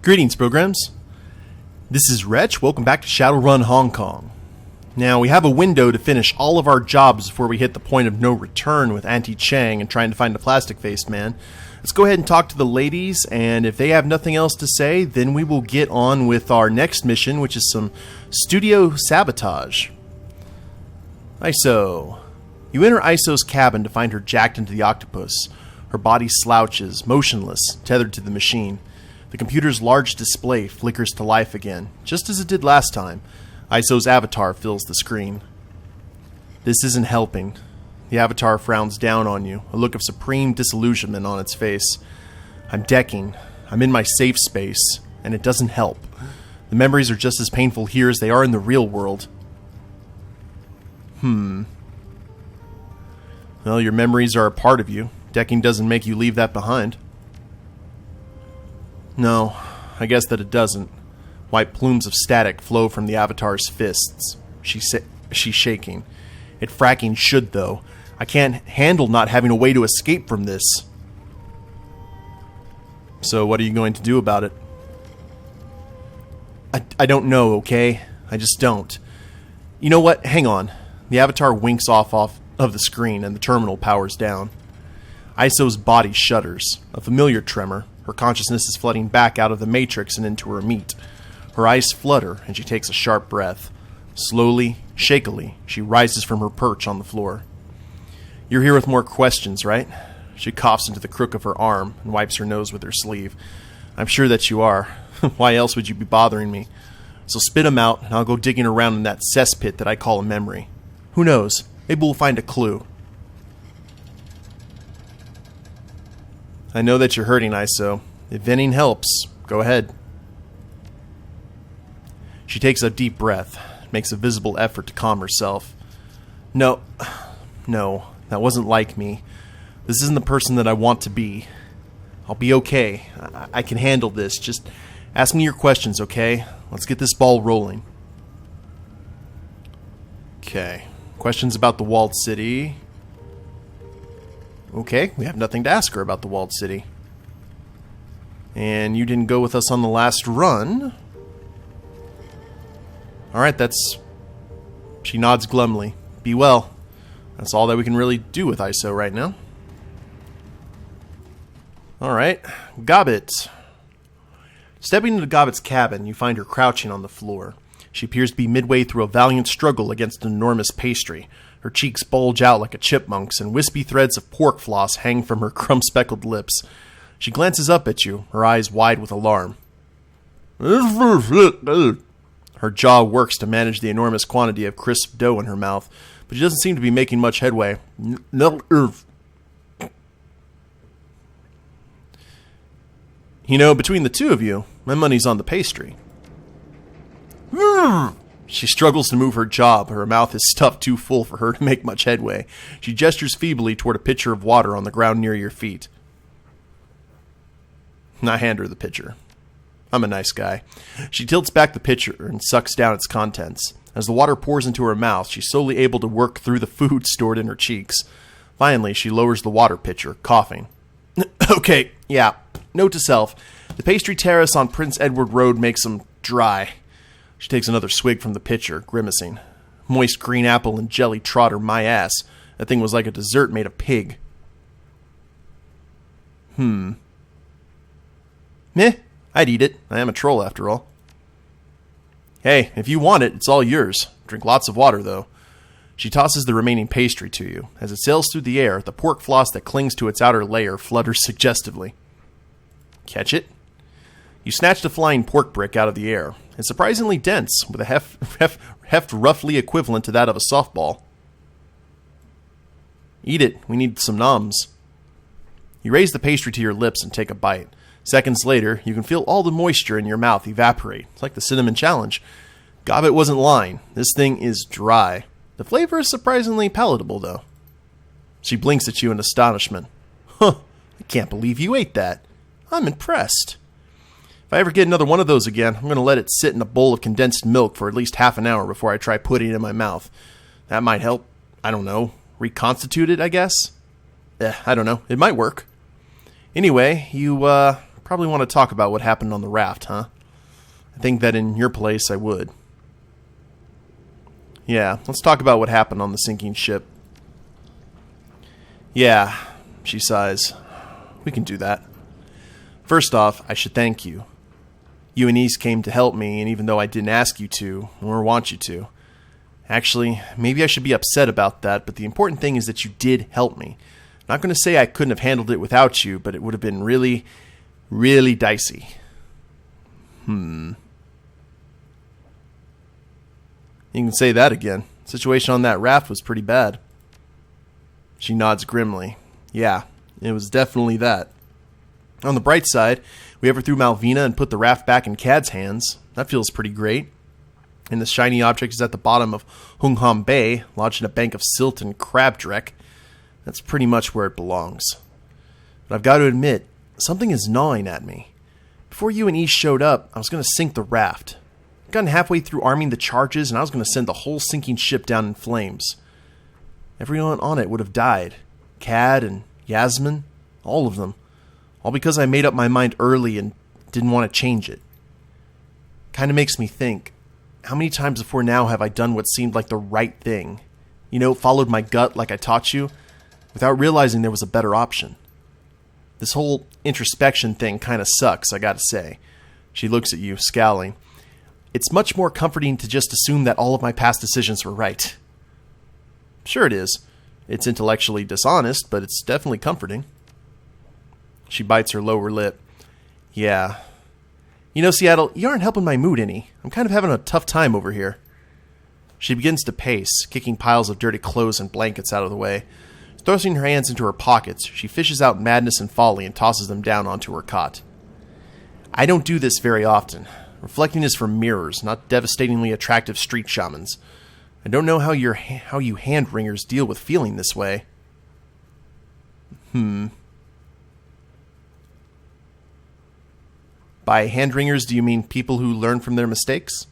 Greetings, programs. This is Wretch. Welcome back to Shadowrun Hong Kong. Now, we have a window to finish all of our jobs before we hit the point of no return with Auntie Chang and trying to find the plastic-faced man. Let's go ahead and talk to the ladies, and if they have nothing else to say, then we will get on with our next mission, which is some studio sabotage. ISO. You enter ISO's cabin to find her jacked into the octopus. Her body slouches, motionless, tethered to the machine. The computer's large display flickers to life again, just as it did last time. ISO's avatar fills the screen. This isn't helping. The avatar frowns down on you, a look of supreme disillusionment on its face. I'm decking. I'm in my safe space, and it doesn't help. The memories are just as painful here as they are in the real world. Well, your memories are a part of you. Decking doesn't make you leave that behind. No, I guess that it doesn't. White plumes of static flow from the avatar's fists. She's shaking. It fracking should, though. I can't handle not having a way to escape from this. So what are you going to do about it? I don't know, okay? I just don't. You know what? Hang on. The avatar winks off of the screen and the terminal powers down. ISO's body shudders, a familiar tremor. Her consciousness is flooding back out of the matrix and into her meat. Her eyes flutter, and she takes a sharp breath. Slowly, shakily, she rises from her perch on the floor. You're here with more questions, right? She coughs into the crook of her arm and wipes her nose with her sleeve. I'm sure that you are. Why else would you be bothering me? So spit 'em out, and I'll go digging around in that cesspit that I call a memory. Who knows? Maybe we'll find a clue. I know that you're hurting, ISO. If venting helps, go ahead. She takes a deep breath, makes a visible effort to calm herself. No, that wasn't like me. This isn't the person that I want to be. I'll be okay. I can handle this. Just ask me your questions, okay? Let's get this ball rolling. Okay. Questions about the walled city. Okay, we have nothing to ask her about the walled city. And you didn't go with us on the last run. Alright, She nods glumly. Be well. That's all that we can really do with ISO right now. Alright, Gobbet. Stepping into Gobbet's cabin, you find her crouching on the floor. She appears to be midway through a valiant struggle against an enormous pastry. Her cheeks bulge out like a chipmunk's, and wispy threads of pork floss hang from her crumb-speckled lips. She glances up at you, her eyes wide with alarm. Her jaw works to manage the enormous quantity of crisp dough in her mouth, but she doesn't seem to be making much headway. You know, between the two of you, my money's on the pastry. She struggles to move her jaw, but her mouth is stuffed too full for her to make much headway. She gestures feebly toward a pitcher of water on the ground near your feet. I hand her the pitcher. I'm a nice guy. She tilts back the pitcher and sucks down its contents. As the water pours into her mouth, she's slowly able to work through the food stored in her cheeks. Finally, she lowers the water pitcher, coughing. Okay, yeah. Note to self. The pastry terrace on Prince Edward Road makes them dry. She takes another swig from the pitcher, grimacing. Moist green apple and jelly trotter my ass. That thing was like a dessert made of pig. Meh, I'd eat it. I am a troll after all. Hey, if you want it, it's all yours. Drink lots of water, though. She tosses the remaining pastry to you. As it sails through the air, the pork floss that clings to its outer layer flutters suggestively. Catch it? You snatch the flying pork brick out of the air. It's surprisingly dense, with a heft roughly equivalent to that of a softball. Eat it. We need some noms. You raise the pastry to your lips and take a bite. Seconds later, you can feel all the moisture in your mouth evaporate. It's like the cinnamon challenge. Gobbet wasn't lying. This thing is dry. The flavor is surprisingly palatable, though. She blinks at you in astonishment. Huh, I can't believe you ate that. I'm impressed. If I ever get another one of those again, I'm going to let it sit in a bowl of condensed milk for at least half an hour before I try putting it in my mouth. That might help, I don't know, reconstitute it, I guess? I don't know. It might work. Anyway, you probably want to talk about what happened on the raft, huh? I think that in your place I would. Yeah, let's talk about what happened on the sinking ship. Yeah, she sighs. We can do that. First off, I should thank you. You and Ys came to help me, and even though I didn't ask you to, or want you to. Actually, maybe I should be upset about that, but the important thing is that you did help me. Not going to say I couldn't have handled it without you, but it would have been really, really dicey. You can say that again. The situation on that raft was pretty bad. She nods grimly. Yeah, it was definitely that. On the bright side, we overthrew Malvina and put the raft back in Cad's hands. That feels pretty great. And the shiny object is at the bottom of Hung Ham Bay, lodged in a bank of silt and crab dreck. That's pretty much where it belongs. But I've got to admit, something is gnawing at me. Before you and Ys showed up, I was going to sink the raft. I'd gotten halfway through arming the charges, and I was going to send the whole sinking ship down in flames. Everyone on it would have died. Cad and Yasmin, all of them. All because I made up my mind early and didn't want to change it. Kind of makes me think, how many times before now have I done what seemed like the right thing? You know, followed my gut like I taught you, without realizing there was a better option. This whole introspection thing kind of sucks, I gotta say. She looks at you, scowling. It's much more comforting to just assume that all of my past decisions were right. Sure it is. It's intellectually dishonest, but it's definitely comforting. She bites her lower lip. Yeah. You know, Seattle, you aren't helping my mood any. I'm kind of having a tough time over here. She begins to pace, kicking piles of dirty clothes and blankets out of the way. Thrusting her hands into her pockets, she fishes out madness and folly and tosses them down onto her cot. I don't do this very often. Reflecting is for mirrors, not devastatingly attractive street shamans. I don't know how you hand-wringers deal with feeling this way. By hand-wringers, do you mean people who learn from their mistakes?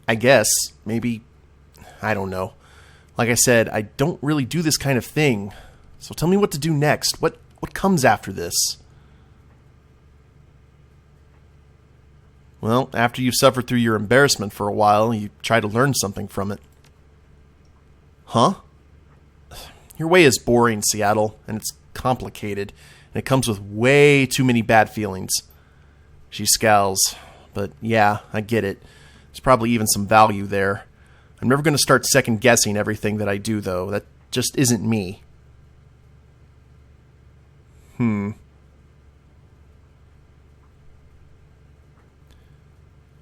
I guess. Maybe. I don't know. Like I said, I don't really do this kind of thing. So tell me what to do next. What comes after this? Well, after you've suffered through your embarrassment for a while, you try to learn something from it. Huh? Your way is boring, Seattle, and it's complicated, and it comes with way too many bad feelings. She scowls. But yeah, I get it. There's probably even some value there. I'm never going to start second-guessing everything that I do, though. That just isn't me.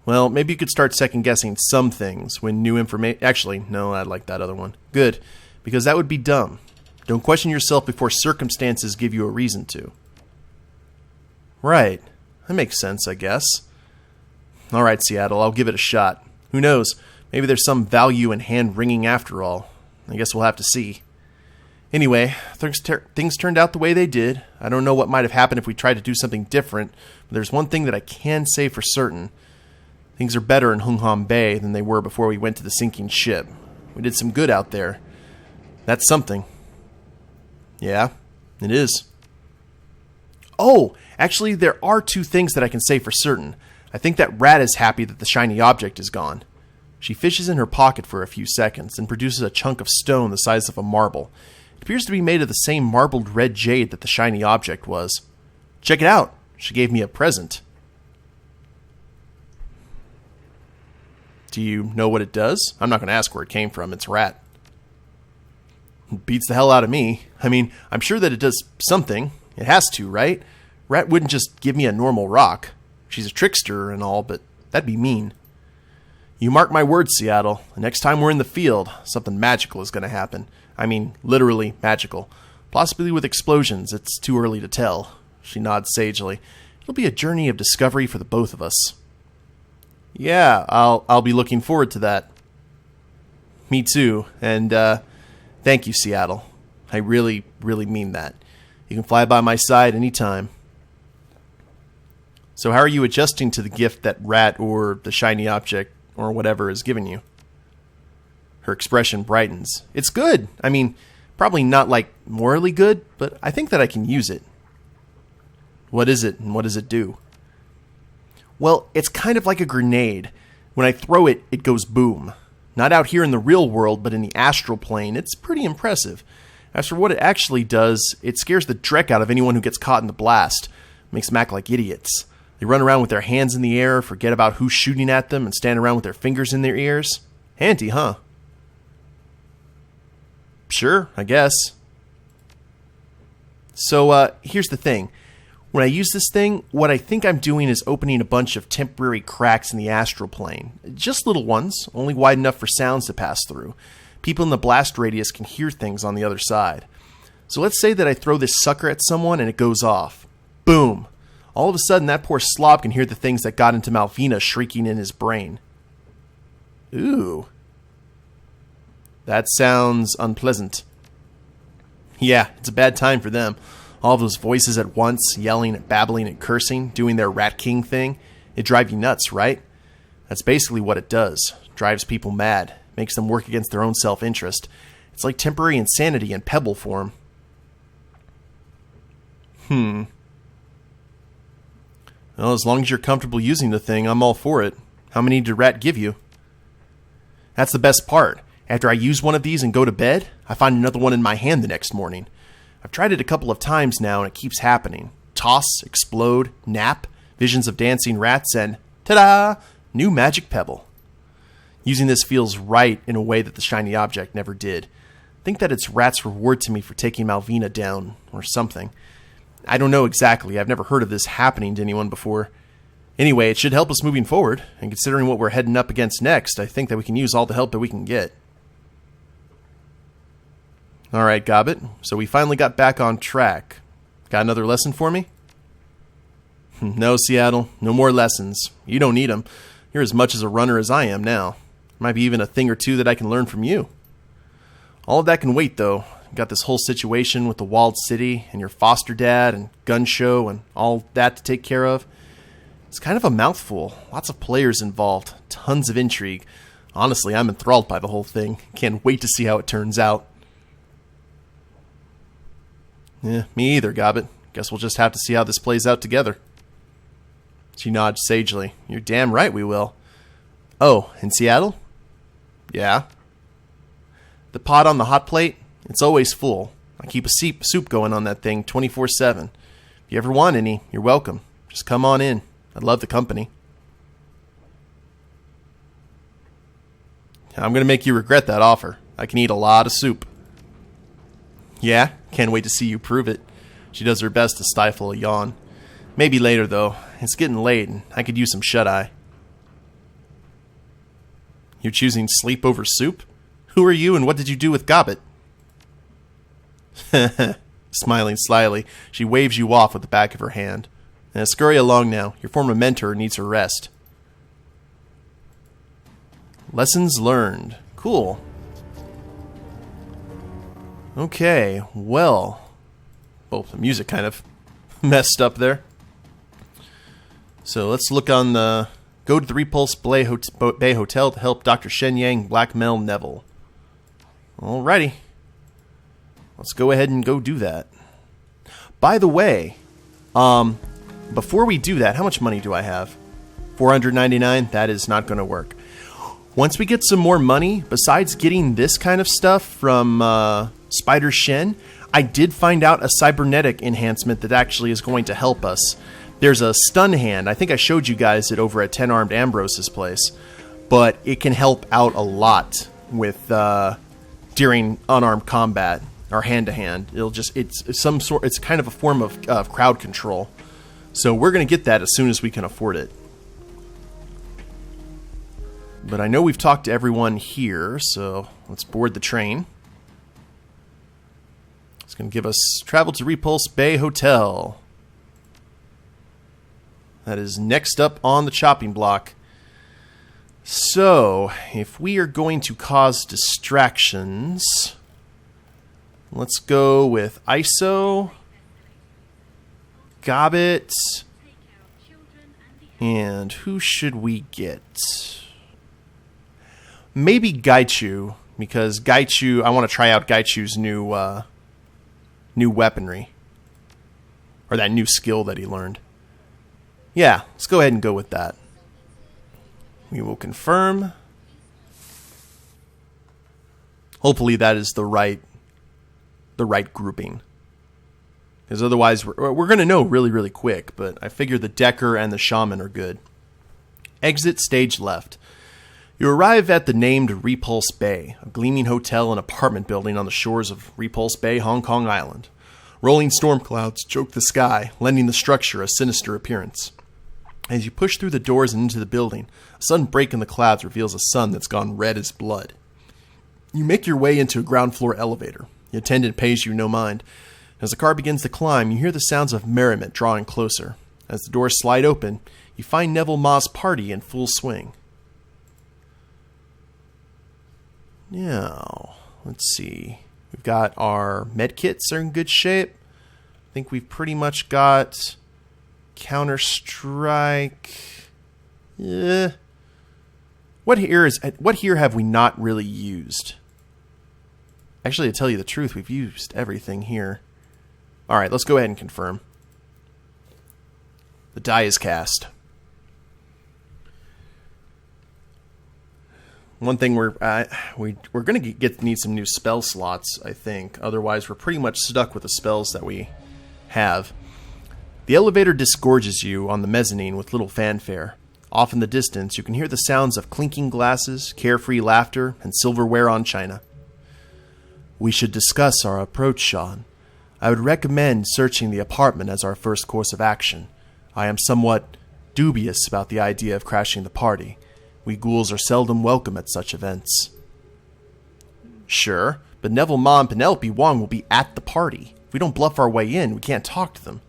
Well, maybe you could start second-guessing some things when new information... Actually, no, I like that other one. Good, because that would be dumb. Don't question yourself before circumstances give you a reason to. Right. That makes sense, I guess. All right, Seattle, I'll give it a shot. Who knows? Maybe there's some value in hand-wringing after all. I guess we'll have to see. Anyway, things turned out the way they did. I don't know what might have happened if we tried to do something different, but there's one thing that I can say for certain. Things are better in Hung Ham Bay than they were before we went to the sinking ship. We did some good out there. That's something. Yeah, it is. Oh, actually, there are two things that I can say for certain. I think that Rat is happy that the shiny object is gone. She fishes in her pocket for a few seconds and produces a chunk of stone the size of a marble. It appears to be made of the same marbled red jade that the shiny object was. Check it out. She gave me a present. Do you know what it does? I'm not going to ask where it came from. It's Rat. It beats the hell out of me. I mean, I'm sure that it does something. It has to, right? Rat wouldn't just give me a normal rock. She's a trickster and all, but that'd be mean. You mark my words, Seattle. The next time we're in the field, something magical is going to happen. I mean, literally magical. Possibly with explosions. It's too early to tell. She nods sagely. It'll be a journey of discovery for the both of us. Yeah, I'll be looking forward to that. Me too. And thank you, Seattle. I really, really mean that. You can fly by my side anytime. So how are you adjusting to the gift that Rat or the shiny object or whatever has given you? Her expression brightens. It's good. I mean, probably not like morally good, but I think that I can use it. What is it, and what does it do? Well, it's kind of like a grenade. When I throw it, it goes boom. Not out here in the real world, but in the astral plane, it's pretty impressive. As for what it actually does, it scares the dreck out of anyone who gets caught in the blast. Makes them act like idiots. They run around with their hands in the air, forget about who's shooting at them, and stand around with their fingers in their ears. Handy, huh? Sure, I guess. So, here's the thing. When I use this thing, what I think I'm doing is opening a bunch of temporary cracks in the astral plane. Just little ones, only wide enough for sounds to pass through. People in the blast radius can hear things on the other side. So let's say that I throw this sucker at someone and it goes off. Boom! All of a sudden, that poor slob can hear the things that got into Malvina shrieking in his brain. Ooh. That sounds unpleasant. Yeah, it's a bad time for them. All those voices at once, yelling and babbling and cursing, doing their Rat King thing. It drives you nuts, right? That's basically what it does. Drives people mad. Makes them work against their own self-interest. It's like temporary insanity in pebble form. Well, as long as you're comfortable using the thing, I'm all for it. How many did Rat give you? That's the best part. After I use one of these and go to bed, I find another one in my hand the next morning. I've tried it a couple of times now, and it keeps happening. Toss, explode, nap, visions of dancing rats, and ta-da! New magic pebble. Using this feels right in a way that the shiny object never did. Think that it's Rat's reward to me for taking Malvina down, or something. I don't know exactly. I've never heard of this happening to anyone before. Anyway, it should help us moving forward, and considering what we're heading up against next, I think that we can use all the help that we can get. Alright, Gobbet, so we finally got back on track. Got another lesson for me? No, Seattle, no more lessons. You don't need them. You're as much as a runner as I am now. Might be even a thing or two that I can learn from you. All of that can wait, though. Got this whole situation with the walled city, and your foster dad, and gun show, and all that to take care of. It's kind of a mouthful. Lots of players involved. Tons of intrigue. Honestly, I'm enthralled by the whole thing. Can't wait to see how it turns out. Yeah, me either, Gobbet. Guess we'll just have to see how this plays out together. She nods sagely. You're damn right we will. Oh, in Seattle? Yeah. The pot on the hot plate? It's always full. I keep a soup going on that thing 24/7. If you ever want any, you're welcome. Just come on in. I'd love the company. I'm going to make you regret that offer. I can eat a lot of soup. Yeah, can't wait to see you prove it. She does her best to stifle a yawn. Maybe later, though. It's getting late, and I could use some shut-eye. You're choosing sleep over soup? Who are you, and what did you do with Gobbet? Smiling slyly, she waves you off with the back of her hand. Scurry along now. Your former mentor needs her rest. Lessons learned. Cool. Okay, well, the music kind of messed up there. So let's look on the... Go to the Repulse Bay Hotel to help Dr. Shenyang blackmail Neville. Alrighty. Let's go ahead and go do that. By the way, before we do that, how much money do I have? $499? That is not going to work. Once we get some more money, besides getting this kind of stuff from Spider Shen, I did find out a cybernetic enhancement that actually is going to help us. There's a stun hand. I think I showed you guys it over at 10 Armed Ambrose's place. But it can help out a lot with during unarmed combat or hand-to-hand. It's kind of a form of crowd control. So we're going to get that as soon as we can afford it. But I know we've talked to everyone here, so let's board the train. It's going to give us travel to Repulse Bay Hotel. That is next up on the chopping block. So, if we are going to cause distractions, let's go with ISO, Gobbet, and who should we get? Maybe Gaichu, because Gaichu, I want to try out Gaichu's new weaponry. Or that new skill that he learned. Yeah, let's go ahead and go with that. We will confirm. Hopefully that is the right grouping. Because otherwise we're going to know really, really quick. But I figure the Decker and the Shaman are good. Exit stage left. You arrive at the named Repulse Bay, a gleaming hotel and apartment building on the shores of Repulse Bay, Hong Kong Island. Rolling storm clouds choke the sky, lending the structure a sinister appearance. As you push through the doors and into the building, a sudden break in the clouds reveals a sun that's gone red as blood. You make your way into a ground floor elevator. The attendant pays you no mind. As the car begins to climb, you hear the sounds of merriment drawing closer. As the doors slide open, you find Neville Ma's party in full swing. Now, let's see. We've got our medkits are in good shape. I think we've pretty much got Counter-Strike. Yeah. What here have we not really used? Actually, to tell you the truth, we've used everything here. All right, let's go ahead and confirm. The die is cast. One thing we're going to need some new spell slots, I think. Otherwise, we're pretty much stuck with the spells that we have. The elevator disgorges you on the mezzanine with little fanfare. Off in the distance, you can hear the sounds of clinking glasses, carefree laughter, and silverware on china. We should discuss our approach, Sean. I would recommend searching the apartment as our first course of action. I am somewhat dubious about the idea of crashing the party. We ghouls are seldom welcome at such events. Sure, but Neville Ma and Penelope Wong will be at the party. If we don't bluff our way in, we can't talk to them.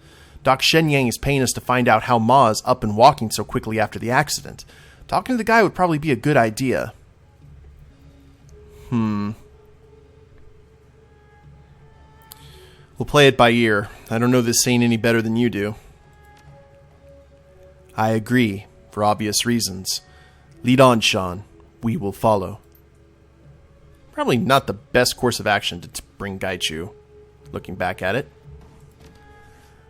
Doc Shenyang is paying us to find out how Ma is up and walking so quickly after the accident. Talking to the guy would probably be a good idea. We'll play it by ear. I don't know this scene any better than you do. I agree, for obvious reasons. Lead on, Sean. We will follow. Probably not the best course of action to bring Gaichu, looking back at it.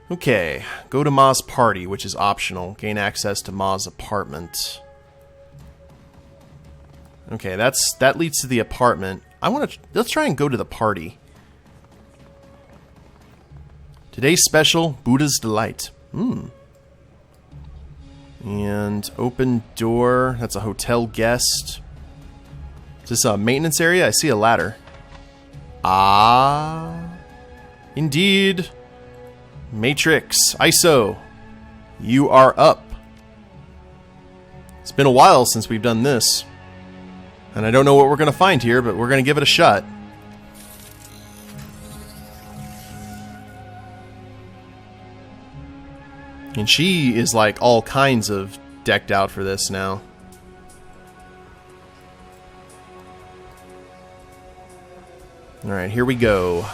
Okay, go to Ma's party, which is optional. Gain access to Ma's apartment. Okay, that leads to the apartment. Let's try and go to the party. Today's special, Buddha's Delight. And open door. That's a hotel guest. Is this a maintenance area? I see a ladder. Ah. Indeed. Matrix. ISO. You are up. It's been a while since we've done this. And I don't know what we're going to find here, but we're going to give it a shot. And she is like all kinds of decked out for this now. Alright, here we go.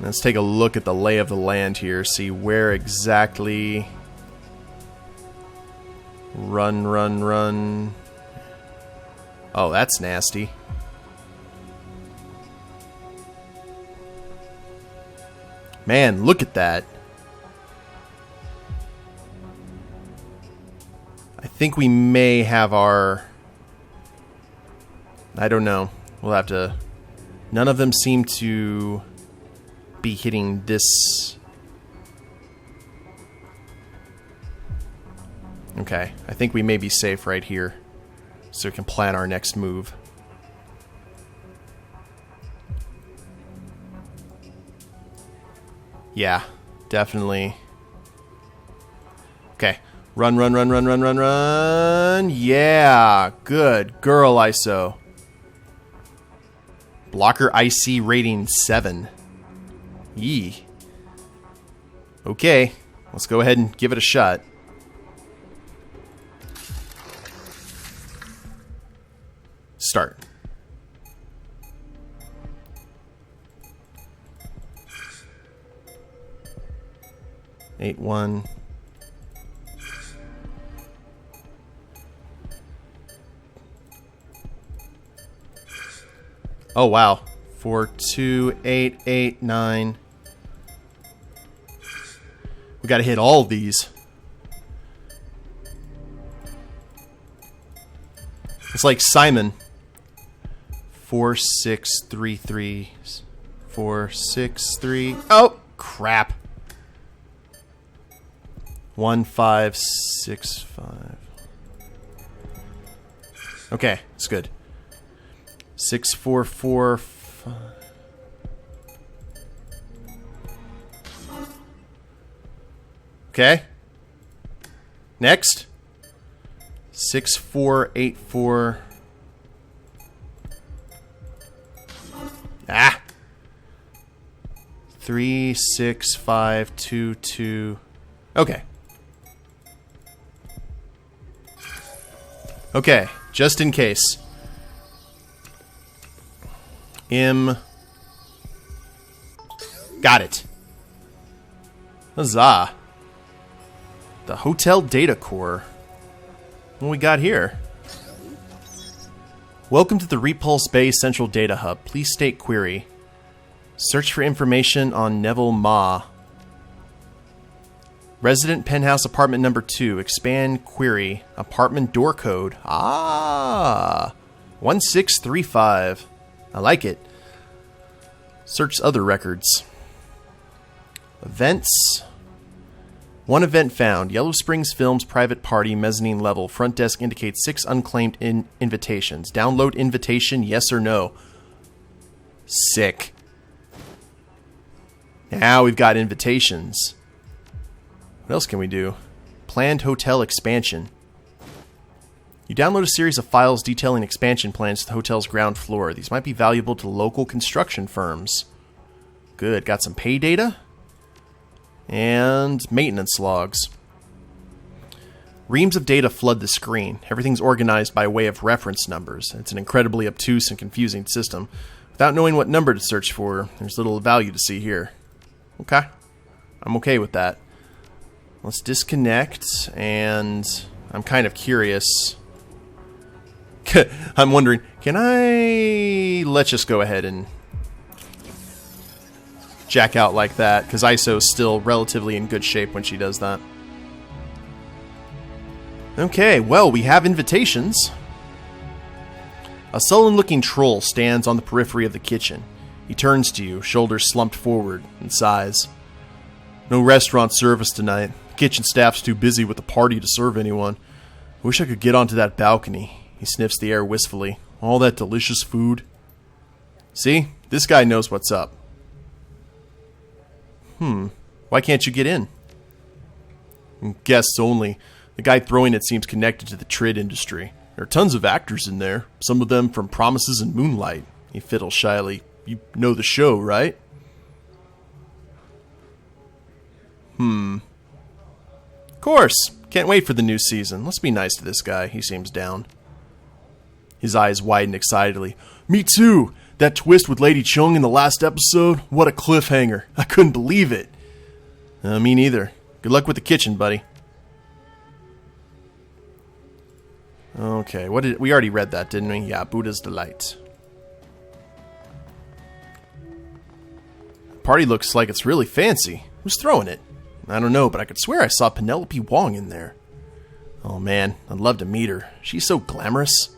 Let's take a look at the lay of the land here. See where exactly... Run. Oh, that's nasty. Man, look at that. I think we may have our... I don't know. We'll have to... None of them seem to be hitting this... Okay, I think we may be safe right here. So we can plan our next move. Yeah, definitely. Okay. Run. Yeah, good. Girl, ISO. Blocker IC rating 7. Yee. Okay, let's go ahead and give it a shot. Start. Eight one. Oh wow, 42889. We gotta hit all of these. It's like Simon. 4633. 463. Oh, crap. 1565. Okay, it's good. 6445. Okay. Next. 6484. Ah. 36522. Okay. Okay, just in case. Got it. Huzzah. The Hotel Data Core. What we got here? Welcome to the Repulse Bay Central Data Hub. Please state query. Search for information on Neville Ma. Resident Penthouse Apartment Number 2. Expand query. Apartment door code. Ah! 1635. I like it. Search other records. Events. One event found. Yellow Springs Films private party mezzanine level. Front desk indicates 6 unclaimed invitations. Download invitation, yes or no. Sick. Now we've got invitations. What else can we do? Planned hotel expansion. You download a series of files detailing expansion plans to the hotel's ground floor. These might be valuable to local construction firms. Good. Got some pay data? And maintenance logs. Reams of data flood the screen. Everything's organized by way of reference numbers. It's an incredibly obtuse and confusing system. Without knowing what number to search for, there's little value to see here. Okay. I'm okay with that. Let's disconnect, and I'm kind of curious. I'm wondering, can I... Let's just go ahead and jack out like that, because ISO's still relatively in good shape when she does that. Okay, well, we have invitations. A sullen-looking troll stands on the periphery of the kitchen. He turns to you, shoulders slumped forward, and sighs. No restaurant service tonight. The kitchen staff's too busy with the party to serve anyone. Wish I could get onto that balcony. He sniffs the air wistfully. All that delicious food. See? This guy knows what's up. Why can't you get in? Guests only. The guy throwing it seems connected to the trade industry. There are tons of actors in there. Some of them from Promises and Moonlight. He fiddles shyly. You know the show, right? Of course. Can't wait for the new season. Let's be nice to this guy. He seems down. His eyes widen excitedly. Me too! That twist with Lady Chung in the last episode? What a cliffhanger. I couldn't believe it. Me neither. Good luck with the kitchen, buddy. Okay, we already read that, didn't we? Yeah, Buddha's Delight. The party looks like it's really fancy. Who's throwing it? I don't know, but I could swear I saw Penelope Wong in there. Oh man, I'd love to meet her. She's so glamorous.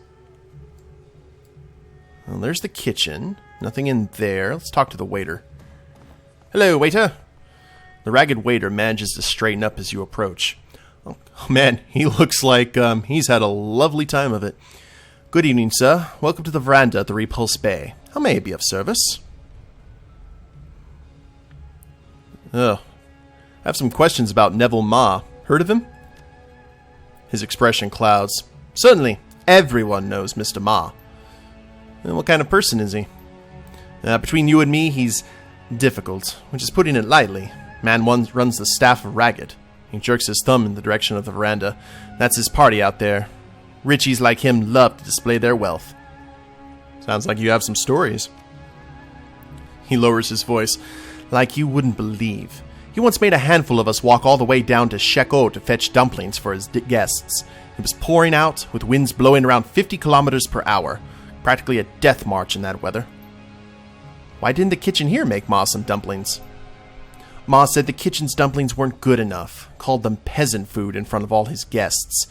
Well, there's the kitchen. Nothing in there. Let's talk to the waiter. Hello, waiter. The ragged waiter manages to straighten up as you approach. Oh man, he looks like he's had a lovely time of it. Good evening, sir. Welcome to the veranda at the Repulse Bay. How may I be of service? Oh, I have some questions about Neville Ma. Heard of him? His expression clouds. Certainly, everyone knows Mr. Ma. And what kind of person is he? Between you and me, he's difficult, which is putting it lightly. Man runs the staff of Ragged. He jerks his thumb in the direction of the veranda. That's his party out there. Richies like him love to display their wealth. Sounds like you have some stories. He lowers his voice. Like you wouldn't believe. He once made a handful of us walk all the way down to Sheko to fetch dumplings for his guests. It was pouring out, with winds blowing around 50 kilometers per hour. Practically a death march in that weather. Why didn't the kitchen here make Ma some dumplings? Ma said the kitchen's dumplings weren't good enough, called them peasant food in front of all his guests.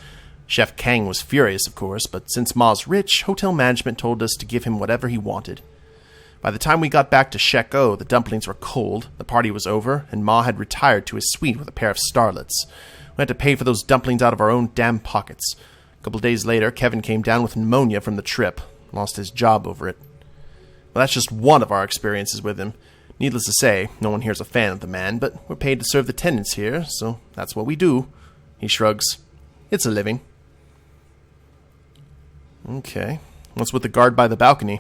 Chef Kang was furious, of course, but since Ma's rich, hotel management told us to give him whatever he wanted. By the time we got back to Sheko, the dumplings were cold, the party was over, and Ma had retired to his suite with a pair of starlets. We had to pay for those dumplings out of our own damn pockets. A couple days later, Kevin came down with pneumonia from the trip, lost his job over it. Well, that's just one of our experiences with him. Needless to say, no one here's a fan of the man, but we're paid to serve the tenants here, so that's what we do. He shrugs. It's a living. Okay. What's with the guard by the balcony?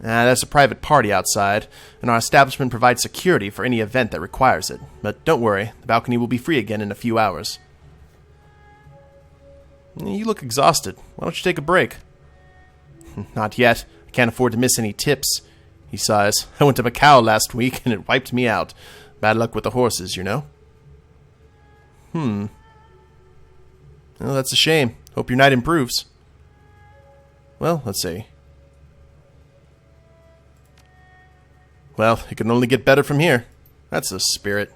That's a private party outside, and our establishment provides security for any event that requires it. But don't worry, the balcony will be free again in a few hours. You look exhausted. Why don't you take a break? Not yet. I can't afford to miss any tips. He sighs. I went to Macau last week, and it wiped me out. Bad luck with the horses, you know? Well, that's a shame. Hope your night improves. Well, let's see. Well, it can only get better from here. That's the spirit.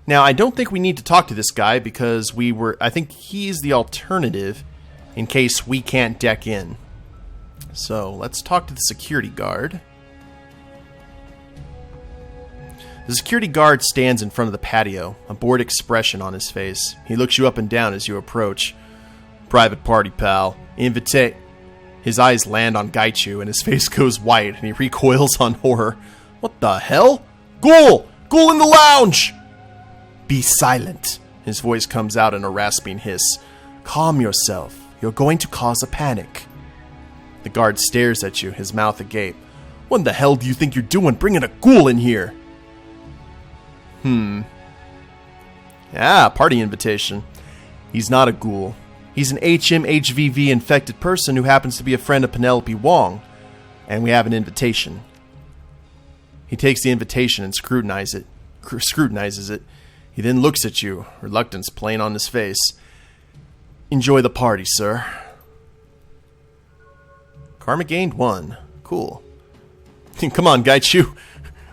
Now, I don't think we need to talk to this guy because I think he's the alternative in case we can't deck in. So, let's talk to the security guard. The security guard stands in front of the patio, a bored expression on his face. He looks you up and down as you approach. Private party, pal. His eyes land on Gaichu, and his face goes white, and he recoils on horror. What the hell? Ghoul! Ghoul in the lounge! Be silent. His voice comes out in a rasping hiss. Calm yourself. You're going to cause a panic. The guard stares at you, his mouth agape. What the hell do you think you're doing bringing a ghoul in here? Party invitation. He's not a ghoul. He's an HMHVV infected person who happens to be a friend of Penelope Wong. And we have an invitation. He takes the invitation and scrutinizes it. He then looks at you, reluctance plain on his face. Enjoy the party, sir. Karma gained 1. Cool. Come on, Gaichu.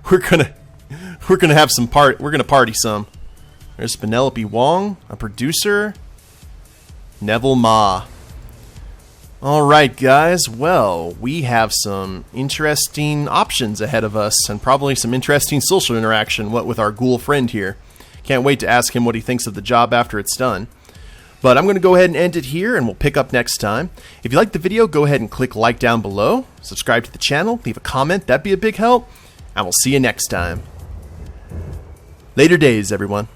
We're gonna have some We're gonna party some. There's Penelope Wong, a producer. Neville Ma. Alright guys, well, we have some interesting options ahead of us and probably some interesting social interaction with our ghoul friend here. Can't wait to ask him what he thinks of the job after it's done. But I'm going to go ahead and end it here and we'll pick up next time. If you liked the video, go ahead and click like down below, subscribe to the channel, leave a comment, that'd be a big help, and we'll see you next time. Later days, everyone.